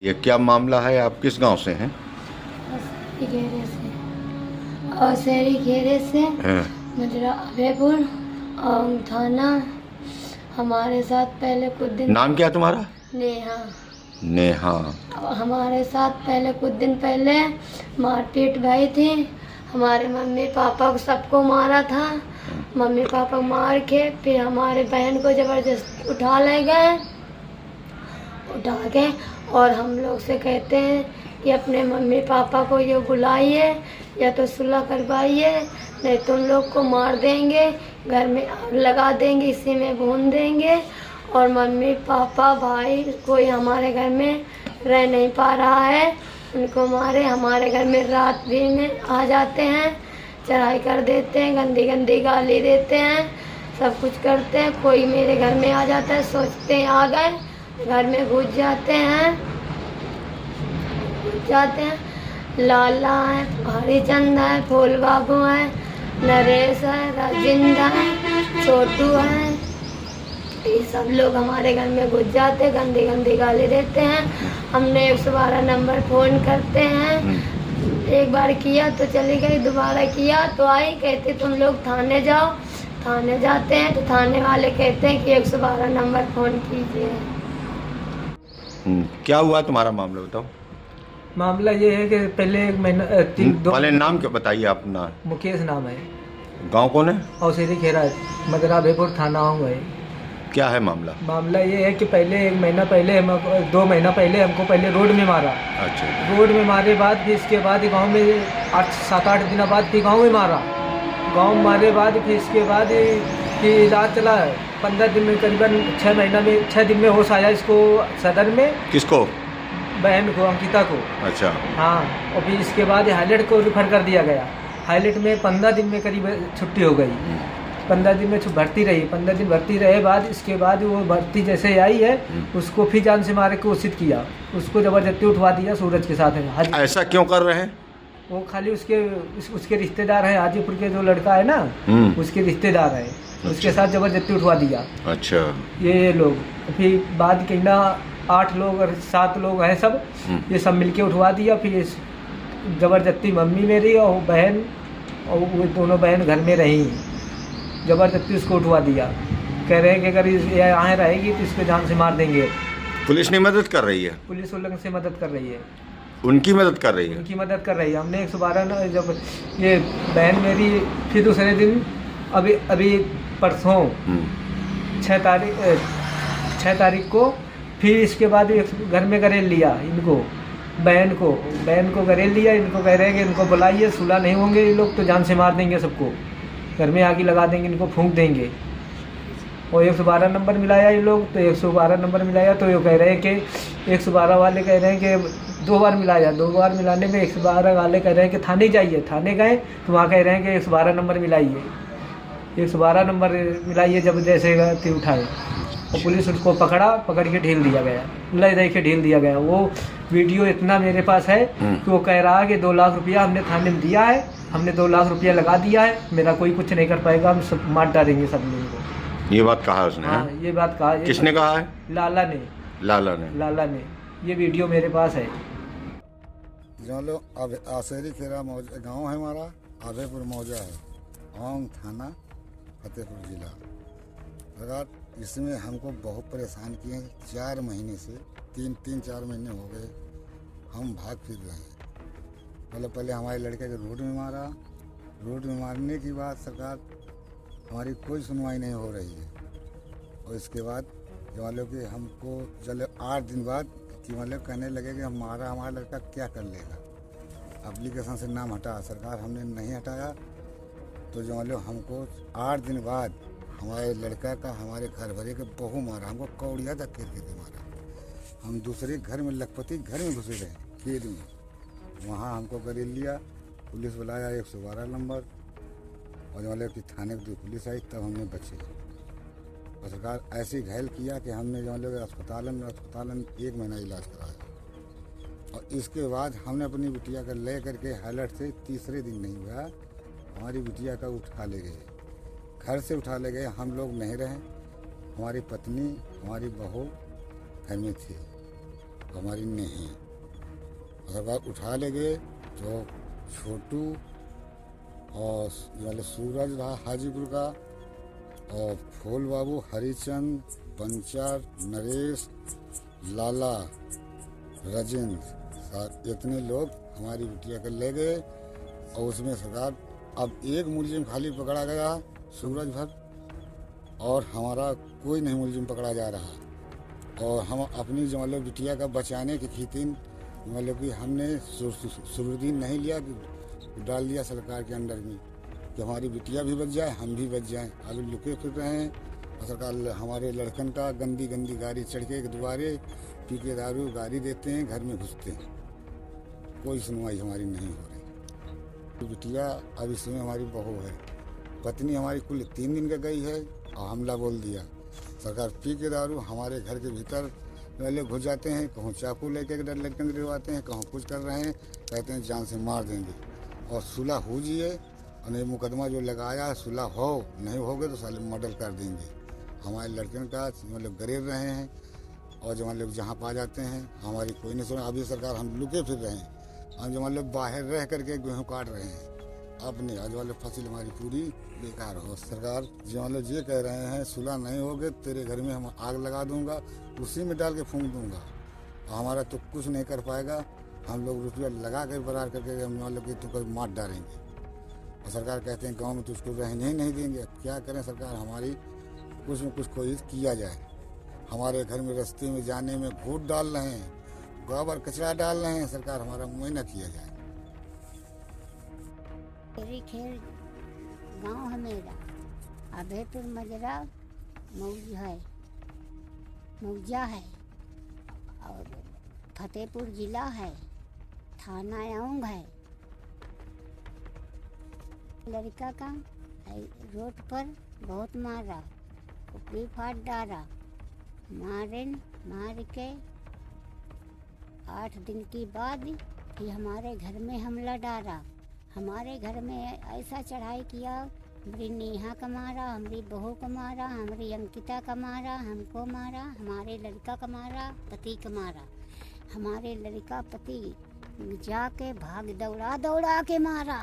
ये क्या मामला है? आप किस गांव से हैं? शहरी घेरे से हैं। मजरा अभयपुर थाना। हमारे साथ पहले कुछ दिन नाम क्या है तुम्हारा? नेहा। नेहा। हमारे साथ पहले कुछ दिन पहले मारपीट भई थी। हमारे मम्मी पापा को सबको मारा था। मम्मी पापा मार के फिर हमारे बहन को जबरदस्त उठा ले गए, उठा के और हम लोग से कहते हैं कि अपने मम्मी पापा को ये बुलाइए या तो सुलह करवाइए, नहीं तो उन लोग को मार देंगे, घर में आग लगा देंगे, इसी में भून देंगे। और मम्मी पापा भाई कोई हमारे घर में रह नहीं पा रहा है, उनको मारे। हमारे घर में रात भी में आ जाते हैं, चढ़ाई कर देते हैं, गंदी गंदी गाली देते हैं, सब कुछ करते हैं। कोई मेरे घर में आ जाता है, सोचते हैं आ गए, घर में घुस जाते हैं। लाला है, हरिचंद है, फूल बाबू है, नरेश है, राजिंदा है, छोटू है, ये सब लोग हमारे घर में घुस जाते, गंदी गंदी गाली देते हैं। हमने 112 नंबर फ़ोन करते हैं, एक बार किया तो चली गई, दोबारा किया तो आई, कहते तुम लोग थाने जाओ। थाने जाते हैं तो थाने वाले कहते हैं कि 112 नंबर फ़ोन कीजिए। क्या हुआ तुम्हारा मामला बताओ? मामला ये है कि पहले एक महीना पहले नाम क्या बताइए अपना? मुकेश नाम है, गांव कौन है? औसेरी खेरा, मदरा अभयपुर थाना हूँ है। क्या है मामला? मामला ये है कि पहले 1 महीना पहले 2 महीना पहले हमको पहले रोड में मारा। अच्छा। रोड में मारे बाद फिर इसके बाद गांव में 7-8 दिन बाद फिर गांव में मारा। गांव में मारे बाद फिर इसके बाद फिर इलाज चला 15 दिन में, करीबन 6 दिन में होश आया इसको सदर में। किसको? बहन को, अंकिता को। अच्छा। हाँ, और फिर इसके बाद हाईलाइट को रिफ़र कर दिया गया। हाईलाइट में 15 दिन में करीब छुट्टी हो गई। 15 दिन में भर्ती रही। 15 दिन भर्ती रहे बाद इसके बाद वो भर्ती जैसे आई है उसको फिर जान से मारे को घोषित किया, उसको ज़बरदस्ती उठवा दिया सूरज के साथ। ऐसा क्यों कर रहे हैं? वो खाली उसके रिश्तेदार हैं, हाजीपुर के जो लड़का है ना उसके रिश्तेदार हैं, उसके साथ ज़बरदस्ती उठवा दिया। अच्छा। ये लोग फिर बाद के ना 8 लोग और 7 लोग हैं सब, ये सब मिलके उठवा दिया। फिर ज़बरदस्ती मम्मी मेरी और बहन और वो दोनों बहन घर में रही, ज़बरदस्ती उसको उठवा दिया। कह रहे हैं कि अगर यहाँ रहेगी तो इसको जान से मार देंगे। पुलिस ने मदद कर रही है? पुलिस उन लोगों से मदद कर रही है। उनकी मदद कर रही है? उनकी मदद कर रही है। हमने 112 जब ये बहन मेरी फिर दूसरे दिन अभी परसों 6 तारीख को फिर इसके बाद घर में गरेल लिया इनको, बहन को गरेल लिया। इनको कह रहे हैं कि इनको बुलाइए, सुलह नहीं होंगे ये लोग तो जान से मार देंगे, सबको घर में आग लगा देंगे, इनको फूंक देंगे। और 112 नंबर मिलाया ये लोग, तो 112 नंबर मिलाया तो ये कह रहे हैं कि 112 वाले कह रहे हैं कि 2 बार मिलाया। 2 बार मिलाने में 112 वाले कह रहे हैं कि थाने जाइए। थाने गए तो वहाँ कह रहे हैं कि 112 नंबर मिलाइए। 112 नंबर मिलाइए, जब जैसे गए उठाए और पुलिस उसको पकड़ के ढील दिया गया, ले दे के ढील दिया गया। वो वीडियो इतना मेरे पास है कि वो कह रहा है कि 2 लाख रुपया हमने थाने में दिया है, हमने 2 लाख रुपया लगा दिया है, मेरा कोई कुछ नहीं कर पाएगा, हम सब मार डालेंगे सब लोगों को। ये बात कहा उसने? हाँ, ये बात कहा। किसने कहा है? लाला ने। लाला ने। ये वीडियो मेरे पास है। जो लोग अब औसेरी खेरा गाँव है हमारा, अभयपुर मौजा है, औंग थाना, फतेहपुर जिला। अगर इसमें हमको बहुत परेशान किए 4 महीने से, 3-4 महीने हो गए, हम भाग फिर रहे हैं। पहले हमारे लड़के के रोड में मारा। रोड में मारने के बाद सरकार हमारी कोई सुनवाई नहीं हो रही है। और इसके बाद जो लोग कि हमको चलो 8 दिन बाद कि मतलब कहने लगे कि हमारा लड़का क्या कर लेगा, एप्लीकेशन से नाम हटा। सरकार हमने नहीं हटाया तो जो मतलब हमको 8 दिन बाद हमारे लड़का का हमारे घर भरे के बहू मारा, हमको कौड़िया धक्के के मारा। हम दूसरे घर में लखपति घर में घुसे रहे खेत में, वहाँ हमको गरेल लिया। पुलिस बुलाया 112 नंबर, और मतलब कि थाने की पुलिस आई तब हमने बचे। और सरकार ऐसे घायल किया कि हमने जो लोग अस्पताल 1 महीना इलाज कराया। और इसके बाद हमने अपनी बिटिया का ले करके हाईलाइट से तीसरे दिन नहीं हुआ, हमारी बिटिया का उठा ले गए, घर से उठा ले गए। हम लोग नहीं रहे, हमारी पत्नी हमारी बहू घर में थी। हमारी नहीं। अगर बात उठा ले गए तो छोटू और मतलब सूरज रहा हाजीपुर का, और फूल बाबू, हरिचंद, पंचार, नरेश, लाला, राजेंद्र, इतने लोग हमारी बिटिया को ले गए। और उसमें सरकार अब एक मुलजिम खाली पकड़ा गया सूरज भर, और हमारा कोई नहीं मुलजिम पकड़ा जा रहा। और हम अपनी जो मतलब बिटिया का बचाने की खीतीन मतलब कि हमने सुरुद्दीन नहीं लिया, डाल दिया सरकार के अंडर में कि हमारी बिटिया भी बच जाए, हम भी बच जाएं। अभी लुके फिर रहे हैं और सरकार हमारे लड़कन का गंदी गंदी गाड़ी चढ़ के दोबारे पी के दारू गाड़ी देते हैं, घर में घुसते हैं। कोई सुनवाई हमारी नहीं हो रही। बिटिया अब इसमें हमारी बहू है, पत्नी हमारी कुल 3 दिन का गई है और हमला बोल दिया। सरकार पी के दारू हमारे घर के भीतर पहले घुस जाते हैं, कहूँ चाकू लेके लड़कन गिरवाते हैं, कहूँ कुछ कर रहे हैं, कहते हैं जान से मार देंगे। और सुलह हो जाइए, और ये मुकदमा जो लगाया है सुलह हो, नहीं होगे तो साले मर्डर कर देंगे। हमारे लड़कन का मतलब गिर रहे हैं, और जो मतलब जहाँ पा जाते हैं हमारी कोई नहीं सुना। अभी सरकार हम लुके फिर रहे हैं, हम जो मतलब बाहर रह करके गेहूँ काट रहे हैं। अब नहीं, आज वाले फसल हमारी पूरी बेकार हो। सरकार जो मतलब ये कह रहे हैं सुलह नहीं होगे तेरे घर में हम आग लगा दूंगा, उसी में डाल के फूंक दूंगा, हमारा तो कुछ नहीं कर पाएगा। हम लोग रुपया लगा कर बरार करके हम मतलब कि तुमको मार डालेंगे। और सरकार कहते हैं गांव में तो उसको रहने ही नहीं देंगे। अब क्या करें सरकार, हमारी कुछ न कुछ कोशिश किया जाए। हमारे घर में रास्ते में जाने में घूट डाल रहे हैं, गोबर कचरा डाल रहे हैं, सरकार हमारा मुआयना किया जाए। खेरी खेर गांव है मेरा, अभयपुर मजरा मौजा है और फतेहपुर जिला है, थाना आऊंग है। लड़का का रोड पर बहुत मारा, कुपड़ी फाड़ डाला, मार के 8 दिन के बाद फिर हमारे घर में हमला डाला। हमारे घर में ऐसा चढ़ाई किया, हमारी नेहा का मारा, हमारी बहू को मारा, हमारी अंकिता का मारा, हमको मारा, हमारे लड़का का मारा, पति का मारा। हमारे लड़का पति जाके दौड़ा के मारा,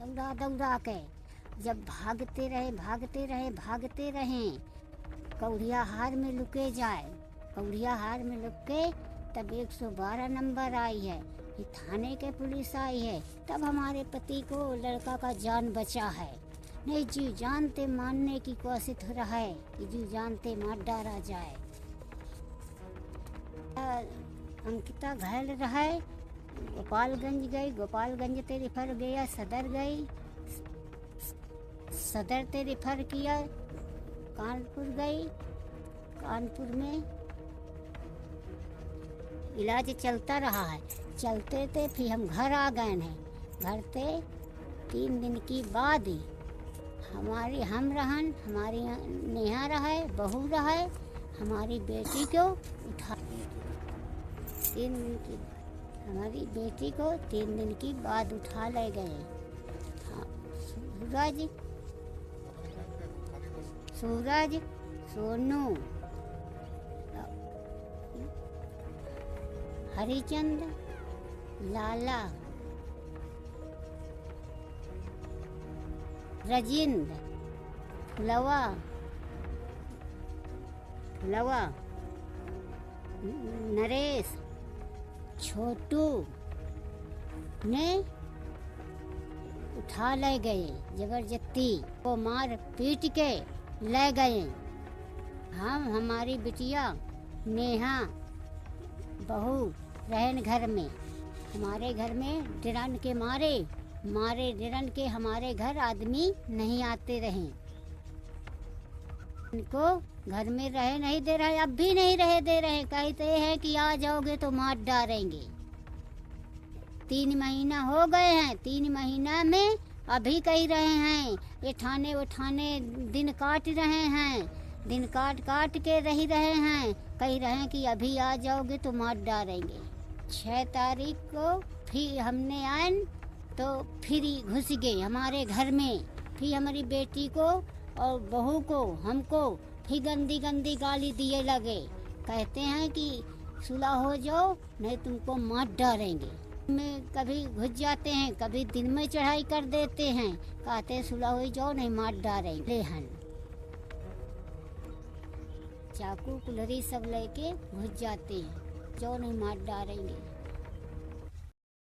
दौड़ा के। जब भागते रहे कौड़िया हार में लुके जाए, कौड़िया हार में लुक के तब 112 नंबर आई है, ये थाने के पुलिस आई है, तब हमारे पति को लड़का का जान बचा है। नहीं जी जानते मारने की कोशिश हो रहा है कि जी जानते मार डाला जाए। अंकिता घायल रहा, गोपालगंज गई, गोपालगंज ते रिफर गया, सदर गई, सदर ते रिफर किया, कानपुर गई, कानपुर में इलाज चलता रहा है। चलते थे फिर हम घर आ गए हैं। घर से 3 दिन की बाद ही हमारी हमारी नेहा रहे, बहू रहे, हमारी बेटी को उठा 3 दिन की, हमारी बेटी को 3 दिन की बाद उठा ले गए। सूरज, सोनू, हरिचंद, लाला, राजेंद्र, फुलवा, नरेश, छोटू ने उठा ले गए, जबरदस्ती वो मार पीट के ले गए। हमारी बिटिया नेहा बहू रहन घर में, हमारे घर में डिरन के मारे डिरन के हमारे घर आदमी नहीं आते रहे, इनको घर में रहे नहीं दे रहे, अब भी नहीं रहे दे रहे। कहते हैं कि आ जाओगे तो मार डालेंगे। 3 महीना हो गए हैं, 3 महीना में अभी कह रहे हैं ये ठाने वो ठाने दिन काट रहे हैं, दिन काट के रही रहे हैं, कह रहे हैं कि अभी आ जाओगे तो मार डालेंगे। 6 तारीख को फिर हमने आए तो फिर घुस गए हमारे घर में, फिर हमारी बेटी को और बहू को हमको फिर गंदी गाली दिए लगे। कहते हैं कि सुलह हो जाओ, नहीं तुमको मार डालेंगे। में कभी घुस जाते हैं, कभी दिन में चढ़ाई कर देते हैं, कहते हैं सुलह हो जाओ नहीं मार डालेंगे। हन चाकू कुल्हड़ी सब लेके घुस जाते हैं, जो नहीं मार डालेंगे।